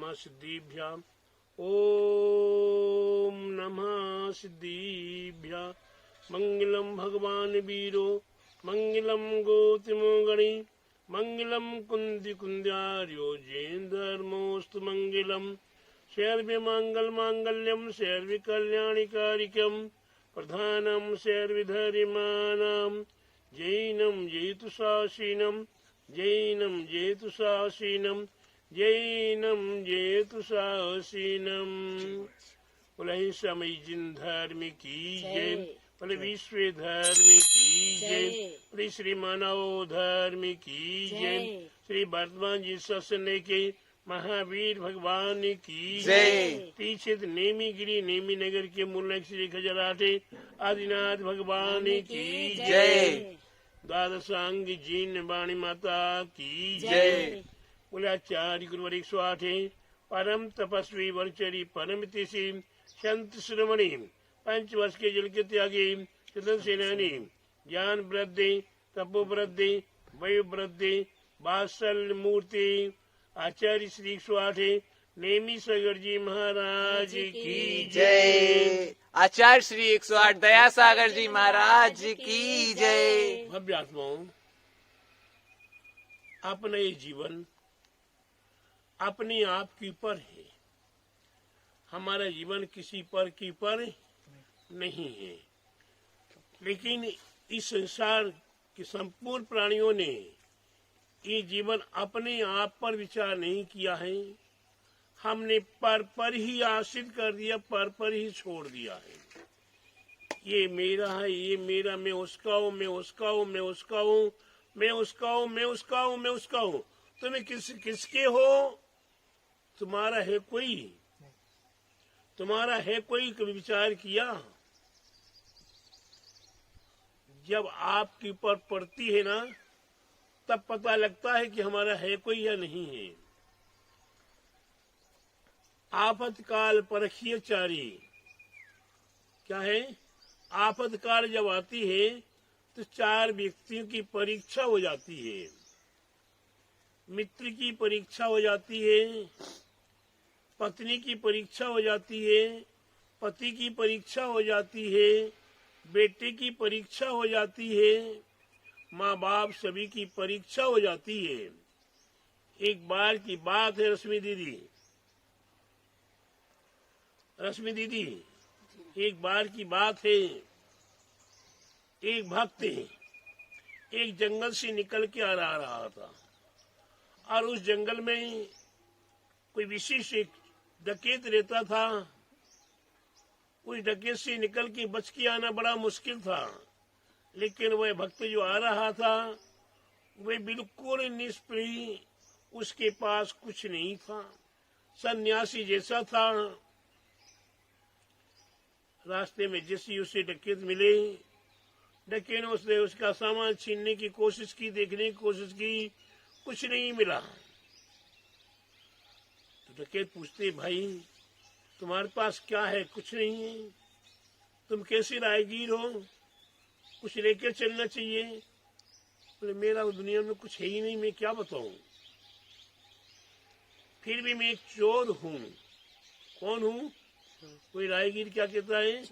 नमः सिद्धिभ्यां। ओम नमः सिद्धिभ्यां। मंगलम भगवान वीरो मंगलम गोतिमो गणी मंगलम कुंदी कुंद्यार्यो जैन धर्मोस्तु मंगलम। शैर्व्य मंगल मांगल्यम शैर्व्य कल्याणिकारिकम प्रधानम शैर्विधरिमानाम जैनम जयतु शासीनम जैनम जयतु शासीनम जैनम जयतु शासीनम। बोले समय जिन धर्म की जय। बोले विश्व धर्म की जय। बोले श्री मानव धर्म की जय। श्री वर्तमान जी ससने के महावीर भगवान की जय। तीक्षित नेमी गिरी नेमी नगर के मूल श्री खजराठे आदिनाथ भगवान की जय। द्वादशांग जीन वाणी माता की जय। बोले आचार्य गुरुवर 108 परम तपस्वी वरचरी परम तिशी संत श्रमणी 5 वर्ष के जल के त्यागी चतुर सेनानी ज्ञान वृद्धि तपो वृद्धि वयु वृद्धि वात्सल्य मूर्ति आचार्य श्री 108 नेमी सागर जी महाराज की जय। आचार्य श्री 108 दया सागर जी महाराज की जय। भव्य आत्माओं, अपना ये जीवन अपने आप के ऊपर है। हमारा जीवन किसी पर के ऊपर नहीं है, लेकिन इस संसार के संपूर्ण प्राणियों ने ये जीवन अपने आप पर विचार नहीं किया है। हमने पर ही आश्रित कर दिया, पर ही छोड़ दिया है। ये मेरा है, ये मेरा, मैं उसका हूँ, मैं उसका हूँ, मैं उसका हूँ, मैं उसका हूँ, मैं उसका हूँ, मैं उसका हूँ। तुम्हें किसके हो? तुम्हारा है कोई? तुम्हारा है कोई? कभी विचार किया? जब आपके ऊपर पड़ती है ना, तब पता लगता है कि हमारा है कोई या नहीं है। आफतकाल परखिए चारी। क्या है? आफतकाल जब आती है तो 4 व्यक्तियों की परीक्षा हो जाती है। मित्र की परीक्षा हो जाती है, पत्नी की परीक्षा हो जाती है, पति की परीक्षा हो जाती है, बेटे की परीक्षा हो जाती है, माँ बाप सभी की परीक्षा हो जाती है। एक बार की बात है रश्मि दीदी, एक बार की बात है। एक भक्त एक जंगल से निकल के आ रहा था और उस जंगल में कोई विशेष एक डकैत रहता था। उस डकैत से निकल के बच के आना बड़ा मुश्किल था, लेकिन वह भक्त जो आ रहा था वह बिल्कुल निष्प्रिय, उसके पास कुछ नहीं था, सन्यासी जैसा था। रास्ते में जैसे उसे डकैत मिले, डकैत ने उसने उसका सामान छीनने की कोशिश की, देखने की कोशिश की, कुछ नहीं मिला। तो डकैत पूछते, भाई तुम्हारे पास क्या है? कुछ नहीं है। तुम कैसे राहगीर हो? कुछ लेकर चलना चाहिए। बोले मेरा दुनिया में कुछ है ही नहीं, मैं क्या बताऊं। फिर भी मैं एक चोर हूँ। कौन हूँ? कोई राहगीर क्या कहता है?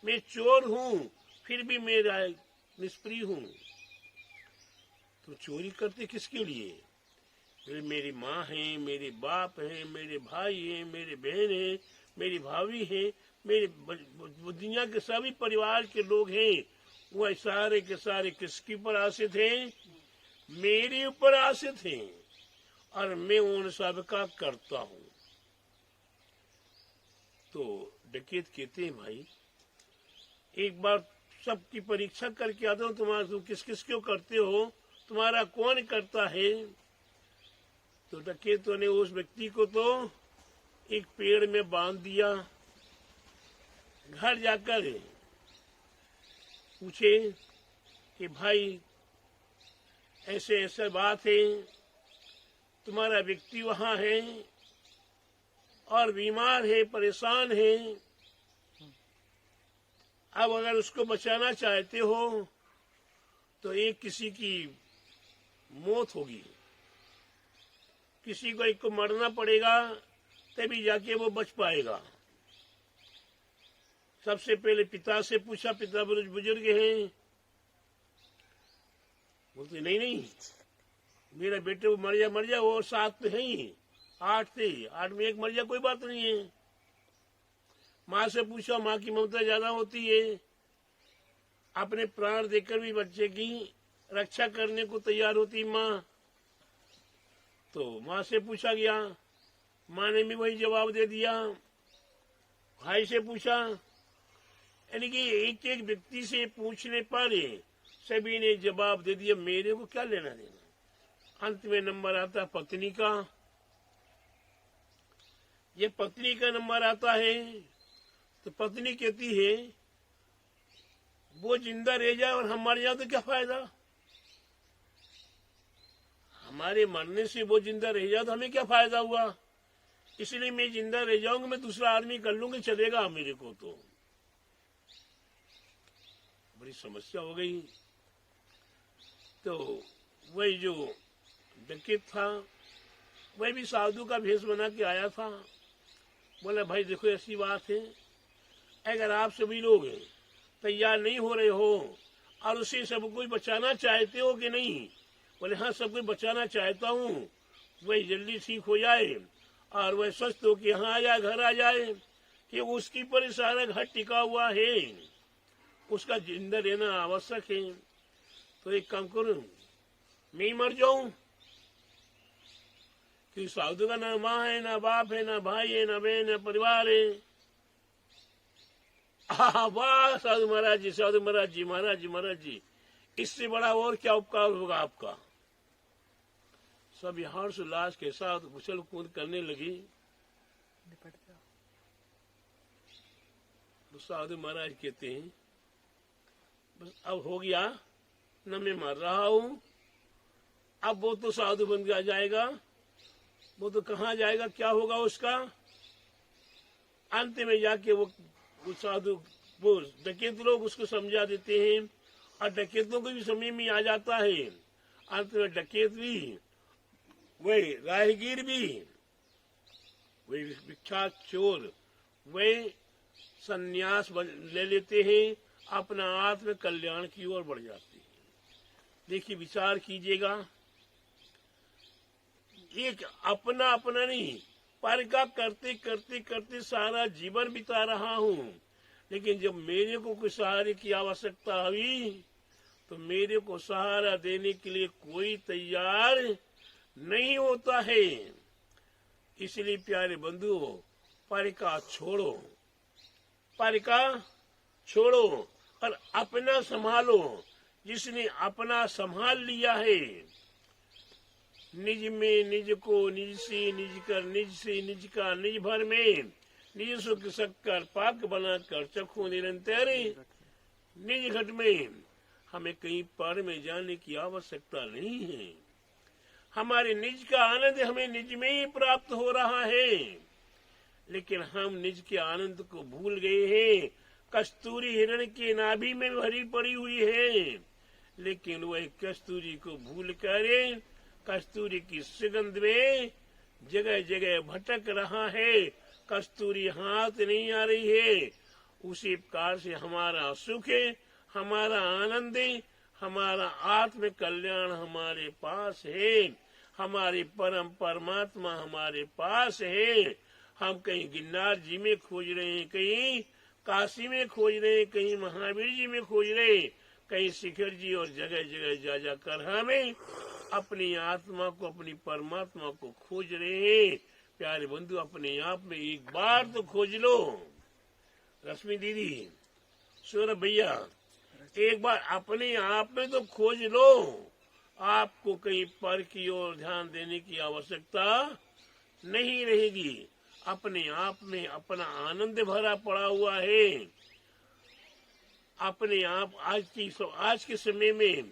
मैं चोर हूँ, फिर भी मैं निष्प्रिय हूँ। तो चोरी करते किसके लिए? मेरी माँ है, मेरे बाप है, मेरे भाई है, मेरे बहन है, मेरी भाभी है, मेरे दुनिया के सभी परिवार के लोग हैं। वह सारे के सारे किसके ऊपर आश्रित हैं? मेरे ऊपर आश्रित हैं, और मैं उन सब का करता हूँ। तो डकैत कहते हैं, भाई एक बार सबकी परीक्षा करके आता हूँ, तुम किस क्यों करते हो, तुम्हारा कौन करता है। तो डकैतों ने उस व्यक्ति को तो एक पेड़ में बांध दिया। घर जाकर पूछे कि भाई ऐसे ऐसे बात है, तुम्हारा व्यक्ति वहां है और बीमार है, परेशान है। अब अगर उसको बचाना चाहते हो तो एक किसी की मौत होगी, किसी को एक को मरना पड़ेगा, तभी जाके वो बच पाएगा। सबसे पहले पिता से पूछा, पिता बुजुर्ग हैं, बोलते नहीं नहीं मेरा बेटे वो मर जा वो 7 पे है ही, 8 थे, 8 में एक मर जा कोई बात नहीं है। माँ से पूछा, माँ की ममता ज्यादा होती है, अपने प्राण देकर भी बच्चे की रक्षा करने को तैयार होती माँ। तो माँ से पूछा गया, माँ ने भी वही जवाब दे दिया। भाई से पूछा, यानी कि एक एक व्यक्ति से पूछने पर सभी ने जवाब दे दिया, मेरे को क्या लेना देना। अंत में नंबर आता पत्नी का। ये पत्नी का नंबर आता है तो पत्नी कहती है, वो जिंदा रह जाए और हम मर जाए तो क्या फायदा, हमारे मरने से वो जिंदा रह जाए तो हमें क्या फायदा हुआ, इसलिए मैं जिंदा रह जाऊंगा, मैं दूसरा आदमी कर लूंगी, चलेगा मेरे को। तो बड़ी समस्या हो गई। तो वही जो डकैत था वही भी साधु का भेष बना के आया था। बोला, भाई देखो ऐसी बात है, अगर आप सभी लोग तैयार नहीं हो रहे हो और उसे सब कोई बचाना चाहते हो कि नहीं। बोले हाँ, सब कोई बचाना चाहता हूँ, वही जल्दी ठीक हो जाए और वह स्वस्थ हो के यहाँ आ जाए, घर आ जाए, कि उसकी पर सारा घर टिका हुआ है, उसका जिंदा रहना आवश्यक है। तो एक काम करूं, मैं ही मर जाऊं, कि साधु का ना माँ है, ना बाप है, ना भाई है, ना बहन है, परिवार है। वाह साधु महाराज जी, साधु महाराज जी, महाराज जी, महाराज जी, इससे बड़ा और क्या उपकार होगा आपका। सब हर्ष उल्लास के साथ उछल कूद करने लगी। तो साधु महाराज कहते हैं, बस अब हो गया, न मैं मर रहा हूं, अब वो तो साधु बन के आ जाएगा, वो तो कहाँ जाएगा, क्या होगा उसका। अंत में जाके वो साधु, वो डकैत लोग उसको समझा देते हैं और डकैतों को भी समझ में आ जाता है। अंत में डकैत भी, वही राहगीर भी, वही विख्यात चोर, वही संन्यास ले लेते हैं, अपना आत्म कल्याण की ओर बढ़ जाते हैं। देखिए विचार कीजिएगा, एक अपना अपना नहीं, पर का करते करते करते सारा जीवन बिता रहा हूं, लेकिन जब मेरे को कोई सहारे की आवश्यकता हुई तो मेरे को सहारा देने के लिए कोई तैयार नहीं होता है। इसलिए प्यारे बंधुओं, पर का छोड़ो, पर का छोड़ो और अपना संभालो। जिसने अपना संभाल लिया है, निज में निज को, निज से निज कर, निज से निज का, निज भर में निज सुख शक्कर पाक बनाकर चखो निरंतर निज घट में। हमें कहीं पर में जाने की आवश्यकता नहीं है। हमारे निज का आनंद हमें निज में ही प्राप्त हो रहा है, लेकिन हम निज के आनंद को भूल गए हैं। कस्तूरी हिरण के नाभि में भरी पड़ी हुई है, लेकिन वह कस्तूरी को भूल कर कस्तूरी की सुगंध में जगह जगह भटक रहा है। कस्तूरी हाथ नहीं आ रही है। उसी प्रकार से हमारा सुख, हमारा आनंद, हमारा आत्म कल्याण हमारे पास है। हमारे परम परमात्मा हमारे पास है। हम कहीं गिरनार जी में खोज रहे हैं, कहीं काशी में खोज रहे हैं, कहीं महावीर जी में खोज रहे हैं, कहीं शिखर जी, और जगह जगह जा जाकर हमें अपनी आत्मा को, अपनी परमात्मा को खोज रहे हैं। प्यारे बंधु, अपने आप में एक बार तो खोज लो। रश्मि दीदी, सौरभ भैया, एक बार अपने आप में तो खोज लो। आपको कहीं पर की ओर ध्यान देने की आवश्यकता नहीं रहेगी। अपने आप में अपना आनंद भरा पड़ा हुआ है। अपने आप आज के समय में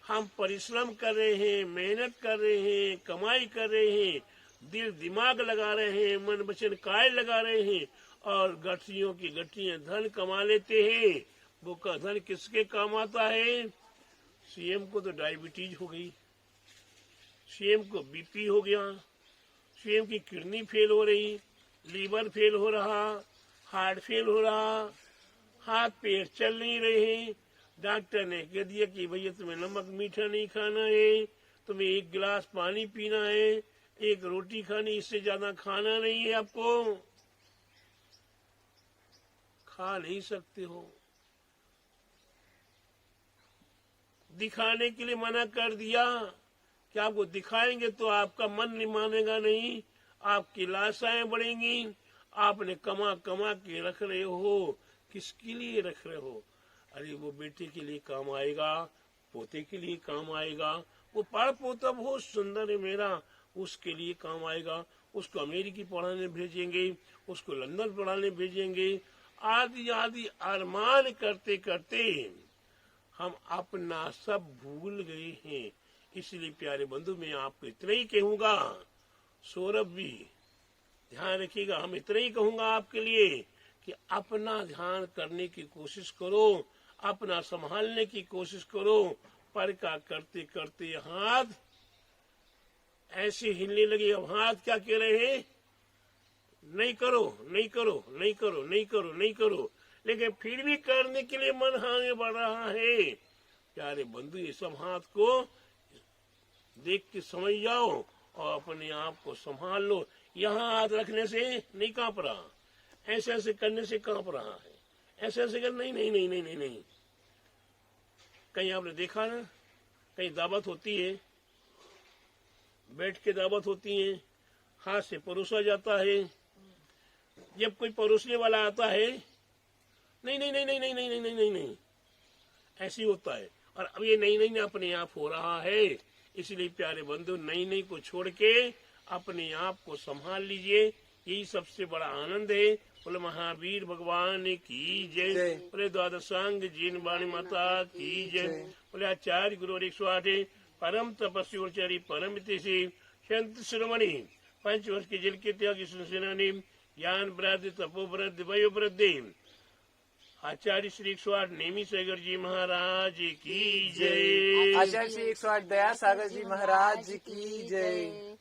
हम परिश्रम कर रहे हैं, मेहनत कर रहे हैं, कमाई कर रहे हैं, दिल दिमाग लगा रहे हैं, मन वचन काय लगा रहे हैं, और गठियों की गठियां धन कमा लेते हैं। वो का धन किसके काम आता है? सीएम को तो डायबिटीज हो गई, सीएम को बीपी हो गया, स्वयं की किडनी फेल हो रही, लीवर फेल हो रहा, हार्ट फेल हो रहा, हाथ पैर चल नहीं रहे। डॉक्टर ने कह दिया कि भैया तुम्हें नमक मीठा नहीं खाना है, तुम्हें 1 गिलास पानी पीना है, 1 रोटी खानी, इससे ज्यादा खाना नहीं है आपको, खा नहीं सकते हो। दिखाने के लिए मना कर दिया कि आपको दिखाएंगे तो आपका मन नहीं मानेगा, नहीं, आपकी लाशाएं बढ़ेंगी। आपने कमा कमा के रख रहे हो, किसके लिए रख रहे हो? अरे वो बेटे के लिए काम आएगा, पोते के लिए काम आएगा, वो पढ़ पोता बहुत सुंदर है मेरा, उसके लिए काम आएगा, उसको अमेरिकी पढ़ाने भेजेंगे, उसको लंदन पढ़ाने भेजेंगे, आदि आदि अरमान करते करते हम अपना सब भूल गए हैं। इसलिए प्यारे बंधु, मैं आपको इतना ही कहूंगा, सौरभ भी ध्यान रखिएगा, हम इतना ही कहूंगा आपके लिए कि अपना ध्यान करने की कोशिश करो, अपना संभालने की कोशिश करो। पर का करते करते हाथ ऐसे हिलने लगे। अब हाथ क्या कह रहे हैं? नहीं करो, नहीं करो, नहीं करो, नहीं करो, नहीं करो, लेकिन फिर भी करने के लिए मन आगे बढ़ रहा है। प्यारे बंधु, ये सब हाथ को देख के समझ जाओ और अपने आप को संभाल लो। यहाँ हाथ रखने से नहीं कांप रहा, ऐसे ऐसे करने से कांप रहा है, ऐसे ऐसे कर, नहीं नहीं नहीं नहीं नहीं नहीं। कहीं आपने देखा ना, कहीं दावत होती है, बैठ के दावत होती है, हाथ से परोसा जाता है, जब कोई परोसने वाला आता है, नहीं नहीं नहीं नहीं नहीं नहीं नहीं नहीं नहीं, ऐसे होता है। और अब ये नहीं नहीं अपने आप हो रहा है। इसलिए प्यारे बंधु, नहीं नहीं को छोड़ के अपने आप को संभाल लीजिए, यही सबसे बड़ा आनंद है। बोले महावीर भगवान की जय, बोले द्वादशांग जीन वाणी माता की जय, बोले आचार्य गुरु 108 परम तपस्वी और परम से संत शिरोमणि 5 वर्ष के जेल के त्यागी सेनानी ज्ञान वृद्धि तपो वृद्धि वयो वृद्धि आचार्य श्री 108 नेमी सागर जी महाराज की जय। आचार्य श्री 108 दया सागर जी महाराज की जय।